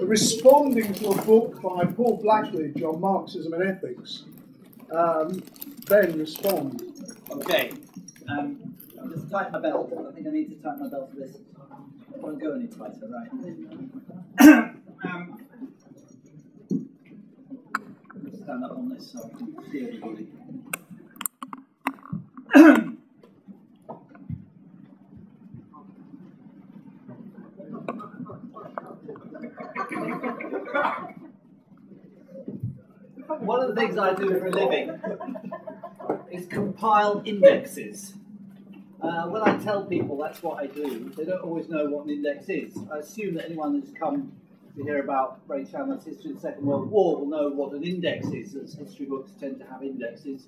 responding to a book by Paul Blackledge on Marxism and ethics. Ben, respond. Okay. I'll just tighten my belt. I think I need to tighten my belt for this. I won't go any tighter, right? Stand up on this so I can see everybody. One of the things I do for a living is compile indexes. When I tell people that's what I do, they don't always know what an index is. I assume that anyone who's come to hear about Ray Chandler's History of the Second World War will know what an index is, as history books tend to have indexes.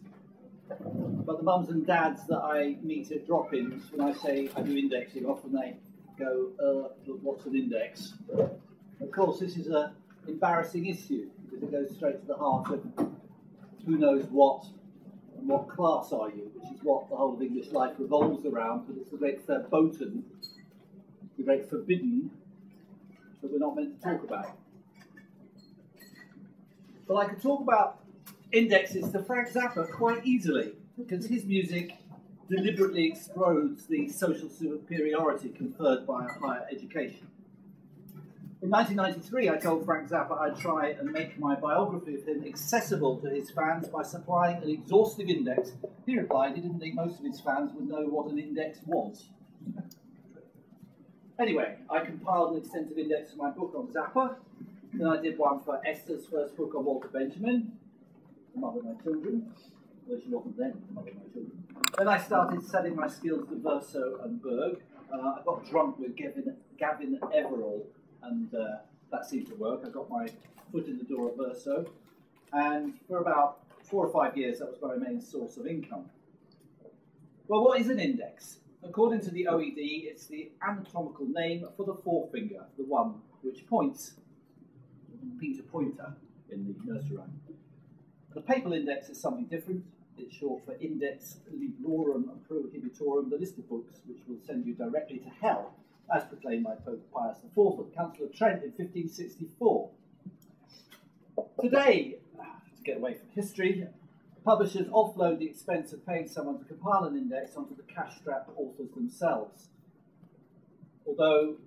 But the mums and dads that I meet at drop-ins, when I say I do indexing, often they go, what's an index? Of course, this is an embarrassing issue, because it goes straight to the heart of who knows what and what class are you, which is what the whole of English life revolves around, but it's the great verboten, the great forbidden, that we're not meant to talk about. But I could talk about indexes to Frank Zappa quite easily, because his music deliberately explodes the social superiority conferred by a higher education. In 1993, I told Frank Zappa I'd try and make my biography of him accessible to his fans by supplying an exhaustive index. He replied he didn't think most of his fans would know what an index was. Anyway, I compiled an extensive index for my book on Zappa. Then I did one for Esther's first book on Walter Benjamin, The Mother of My Children. Well, she wasn't then the mother of my children. Then I started selling my skills to Verso and Berg. I got drunk with Gavin Everall, and that seemed to work. I got my foot in the door at Verso, and for about 4 or 5 years, that was my main source of income. Well, what is an index? According to the OED, it's the anatomical name for the forefinger, the one which points. Peter Pointer in the nursery rhyme. The papal index is something different. It's short for Index Librorum Prohibitorum, the list of books which will send you directly to hell, as proclaimed by Pope Pius IV at the Council of Trent in 1564. Today, to get away from history, publishers offload the expense of paying someone to compile an index onto the cash-strapped authors themselves. Although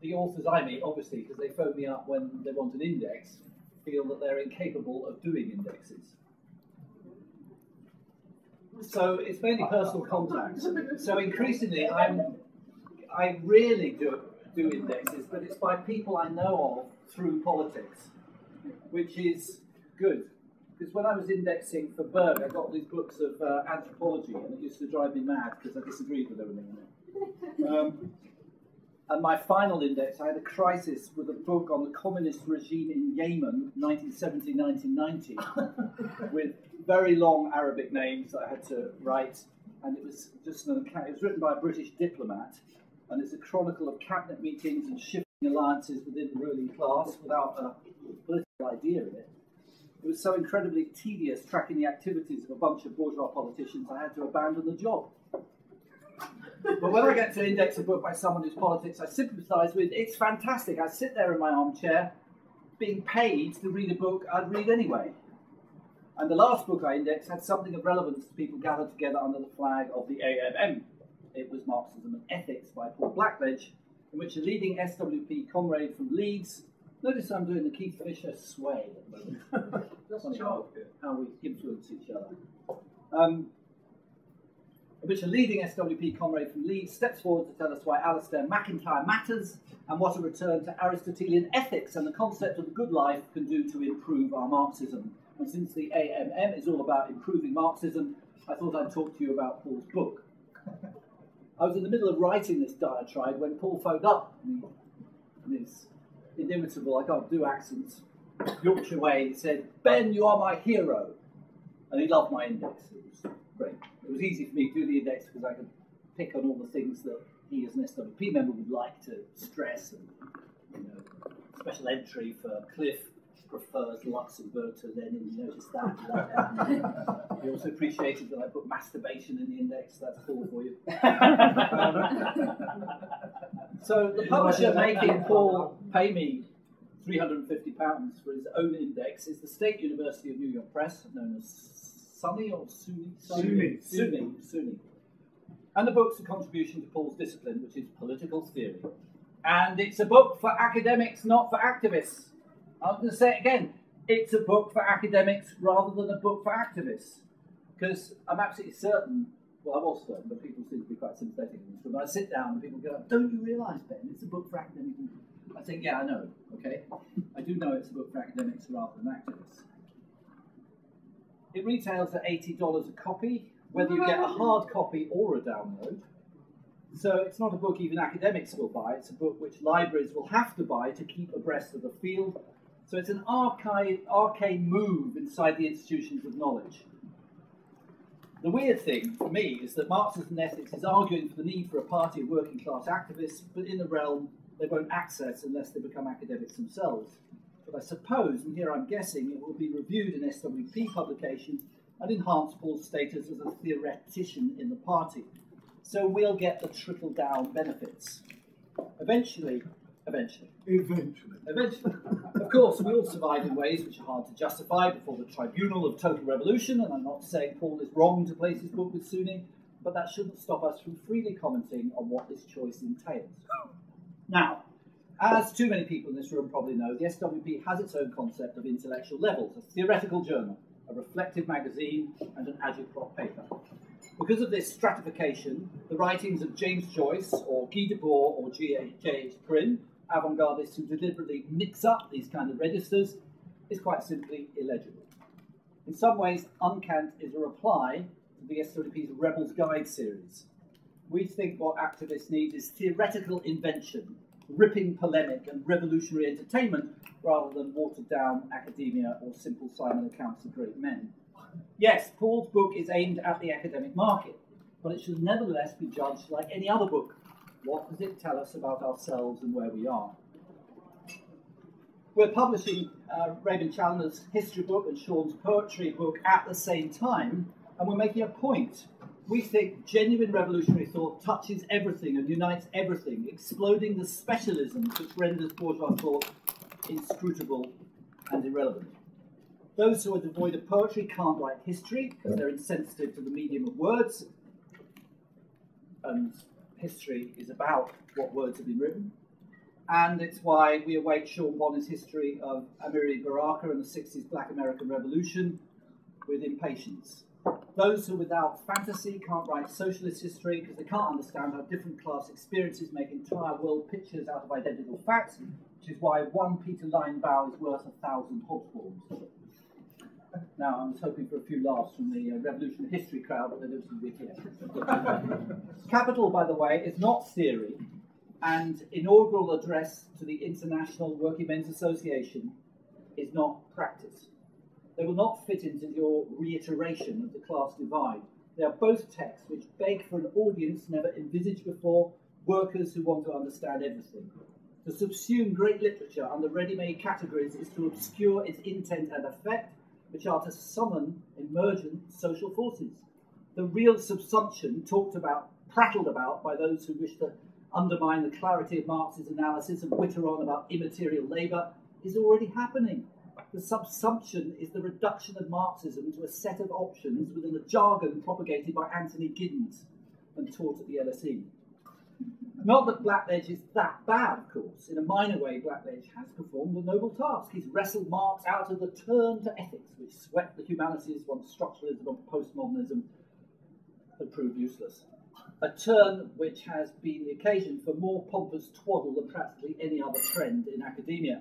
the authors I meet, obviously, because they phone me up when they want an index, feel that they're incapable of doing indexes. So it's mainly personal contacts. So increasingly, I rarely do indexes, but it's by people I know of through politics, which is good. Because when I was indexing for Berg, I got these books of anthropology, and it used to drive me mad because I disagreed with everything in it. And my final index, I had a crisis with a book on the communist regime in Yemen, 1970-1990, with very long Arabic names that I had to write, and it was just it was written by a British diplomat, and it's a chronicle of cabinet meetings and shifting alliances within the ruling class without a political idea in it. It was so incredibly tedious tracking the activities of a bunch of bourgeois politicians, I had to abandon the job. But when I get to index a book by someone whose politics I sympathise with, it's fantastic. I sit there in my armchair, being paid to read a book I'd read anyway. And the last book I indexed had something of relevance to people gathered together under the flag of the AMM. It was Marxism and Ethics by Paul Blackledge, in which a leading SWP comrade from Leeds, notice I'm doing the Keith Fisher sway at the moment. That's how we influence each other. In which a leading SWP comrade from Leeds steps forward to tell us why Alistair MacIntyre matters and what a return to Aristotelian ethics and the concept of the good life can do to improve our Marxism. And since the AMM is all about improving Marxism, I thought I'd talk to you about Paul's book. I was in the middle of writing this diatribe when Paul phoned up and his inimitable, I can't do accents, Yorkshire way, he said, "Ben, you are my hero." And he loved my index. It was great. It was easy for me to do the index because I could pick on all the things that he as an SWP member would like to stress. And, special entry for Cliff prefers Luxembourg to Lenin, you noticed that. He also appreciated that I put masturbation in the index, that's cool for you. So the publisher making Paul pay me £350 for his own index is the State University of New York Press, known as SUNY or SUNY? SUNY. And the book's a contribution to Paul's discipline, which is political theory. And it's a book for academics, not for activists. I'm going to say it again. It's a book for academics rather than a book for activists. Because I'm absolutely certain, well, I was certain, but people seem to be quite sympathetic in this room. I sit down and people go, don't you realise, Ben, it's a book for academics? I think, yeah, I know, okay? I do know it's a book for academics rather than activists. It retails at $80 a copy, whether you get a hard copy or a download. So it's not a book even academics will buy, it's a book which libraries will have to buy to keep abreast of the field. So it's an arcane move inside the institutions of knowledge. The weird thing for me is that Marxism and ethics is arguing for the need for a party of working class activists, but in a realm they won't access unless they become academics themselves. But I suppose, and here I'm guessing, it will be reviewed in SWP publications and enhance Paul's status as a theoretician in the party. So we'll get the trickle-down benefits. Eventually. Of course, we all survive in ways which are hard to justify before the tribunal of total revolution, and I'm not saying Paul is wrong to place his book with Sunni, but that shouldn't stop us from freely commenting on what this choice entails. Now, as too many people in this room probably know, the SWP has its own concept of intellectual levels, a theoretical journal, a reflective magazine, and an agitprop paper. Because of this stratification, the writings of James Joyce, or Guy Debord, or J.H. Prynne, avant-gardists who deliberately mix up these kind of registers, is quite simply illegible. In some ways, Uncant is a reply to the SWP's Rebels Guide series. We think what activists need is theoretical invention, ripping polemic and revolutionary entertainment, rather than watered-down academia or simple Simon accounts of great men. Yes, Paul's book is aimed at the academic market, but it should nevertheless be judged like any other book. What does it tell us about ourselves and where we are? We're publishing Raymond Challoner's history book and Sean's poetry book at the same time, and we're making a point. We think genuine revolutionary thought touches everything and unites everything, exploding the specialisms which renders bourgeois thought inscrutable and irrelevant. Those who are devoid of poetry can't write history because they're insensitive to the medium of words, and history is about what words have been written. And it's why we await Sean Bonner's history of Amiri Baraka and the 60s Black American Revolution with impatience. Those who without fantasy can't write socialist history because they can't understand how different class experiences make entire world pictures out of identical facts, which is why one Peter Linebaugh is worth 1,000 Hobsbawms. Now, I was hoping for a few laughs from the revolutionary history crowd, but they don't seem to be here. Capital, by the way, is not theory, and inaugural address to the International Working Men's Association is not practice. They will not fit into your reiteration of the class divide. They are both texts which beg for an audience never envisaged before, workers who want to understand everything. To subsume great literature under ready-made categories is to obscure its intent and effect, which are to summon emergent social forces. The real subsumption prattled about by those who wish to undermine the clarity of Marx's analysis and witter on about immaterial labour is already happening. The subsumption is the reduction of Marxism to a set of options within a jargon propagated by Anthony Giddens and taught at the LSE. Not that Blackledge is that bad, of course. In a minor way, Blackledge has performed a noble task. He's wrestled Marx out of the turn to ethics, which swept the humanities once structuralism and postmodernism had proved useless. A turn which has been the occasion for more pompous twaddle than practically any other trend in academia.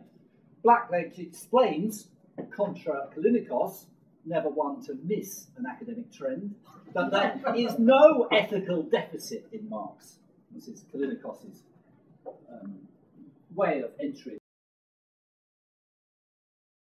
Blackledge explains, contra Kalinikos, never one to miss an academic trend, that there is no ethical deficit in Marx. This is Kalinikos' way of entry